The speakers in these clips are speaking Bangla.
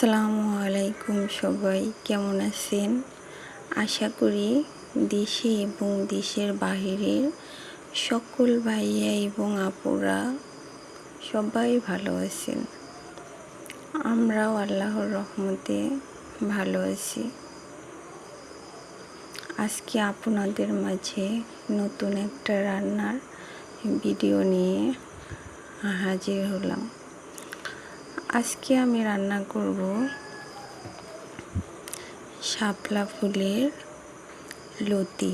আসসালামু আলাইকুম, সবাই কেমন আছেন? আশা করি দেশে এবং দেশের বাহিরের সকল ভাইয়া এবং আপুরা সবাই ভালো আছেন। আমরাও আল্লাহর রহমতে ভালো আছি। আজকে আপনাদের মাঝে নতুন একটা রান্নার ভিডিও নিয়ে হাজির হলাম। আজকে আমি রান্না করব শাপলা ফুলের লতি।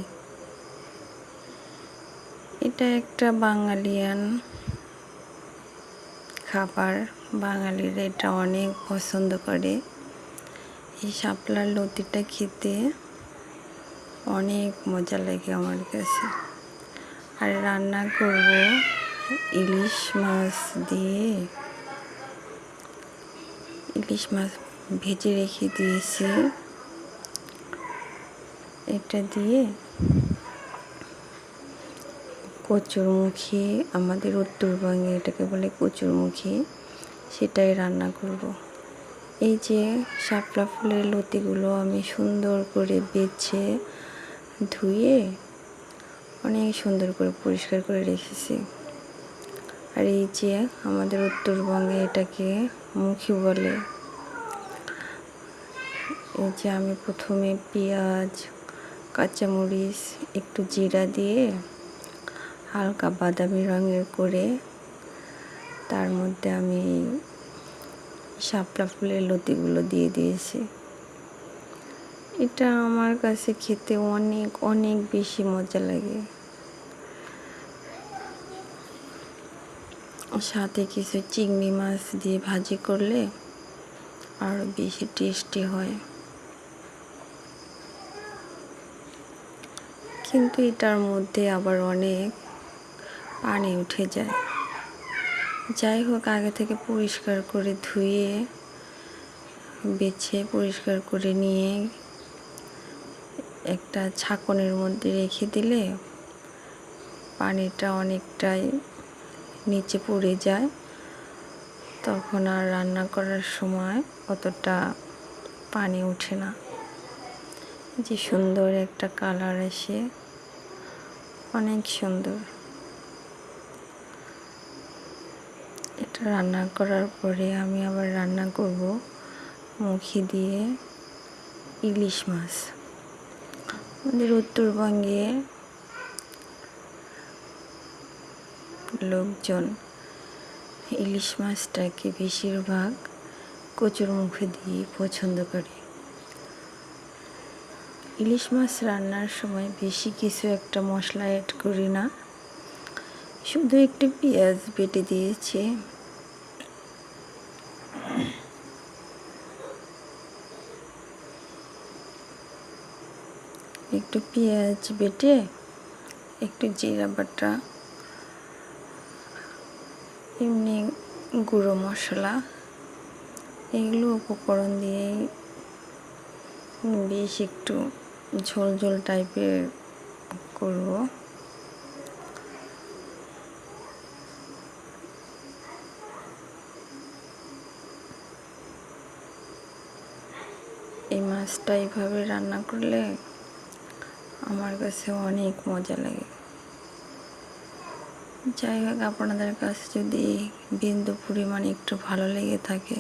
এটা একটা বাঙালিয়ান খাবার, বাঙালিরা এটা অনেক পছন্দ করে। এই শাপলার লতিটা খেতে অনেক মজা লাগে আমার কাছে। আর রান্না করব ইলিশ মাছ দিয়ে। ইলিশ মাছ ভেজে রেখে দিয়েছি। এটা দিয়ে কচুরমুখী, আমাদের উত্তরবঙ্গে এটাকে বলে কচুরমুখী, সেটাই রান্না করব। এই যে শাপলা ফুলের লতিগুলো আমি সুন্দর করে বেছে ধুয়ে অনেক সুন্দর করে পরিষ্কার করে রেখেছি। আর এই যে আমাদের উত্তরবঙ্গে এটাকে মুখী বলে। এই যে আমি প্রথমে পেঁয়াজ, কাঁচামরিচ, একটু জিরা দিয়ে হালকা বাদামি রঙের করে তার মধ্যে আমি শাপলা ফুলের লতিগুলো দিয়ে দিয়েছি। এটা আমার কাছে খেতে অনেক অনেক বেশি মজা লাগে। সাথে কিছু চিংড়ি মাছ দিয়ে ভাজি করলে আরও বেশি টেস্টি হয়। কিন্তু এটার মধ্যে আবার অনেক পানি উঠে যায়। যাই হোক, আগে থেকে পরিষ্কার করে ধুয়ে বেছে পরিষ্কার করে নিয়ে একটা ছাঁকনির মধ্যে রেখে দিলে পানিটা অনেকটাই নিচে পড়ে যায়। তখন আর রান্না করার সময় অতটা পানি ওঠে না। যে সুন্দর একটা কালার আসে, অনেক সুন্দর। এটা রান্না করার পরে আমি আবার রান্না করব মুখি দিয়ে ইলিশ মাছ। আমাদের উত্তরবঙ্গে লোকজন ইলিশ মাছটাকে বেশিরভাগ কচুরমুখী দিয়ে পছন্দ করে। ইলিশ মাছ রান্নার সময় বেশি কিছু একটা মশলা অ্যাড করি না, শুধু একটু পেঁয়াজ বেটে দিয়েছি। একটু পেঁয়াজ বেটে, একটু জিরা বাটা, এমনি গুঁড়ো মশলা, এগুলো উপকরণ দিয়ে বেশ একটু ঝোল ঝোল টাইপের করব। এই মাছটা এইভাবে রান্না করলে আমার কাছে অনেক মজা লাগে। যাই হোক, আপনাদের কাছে যদি বিন্দু পরিমাণ একটু ভালো লেগে থাকে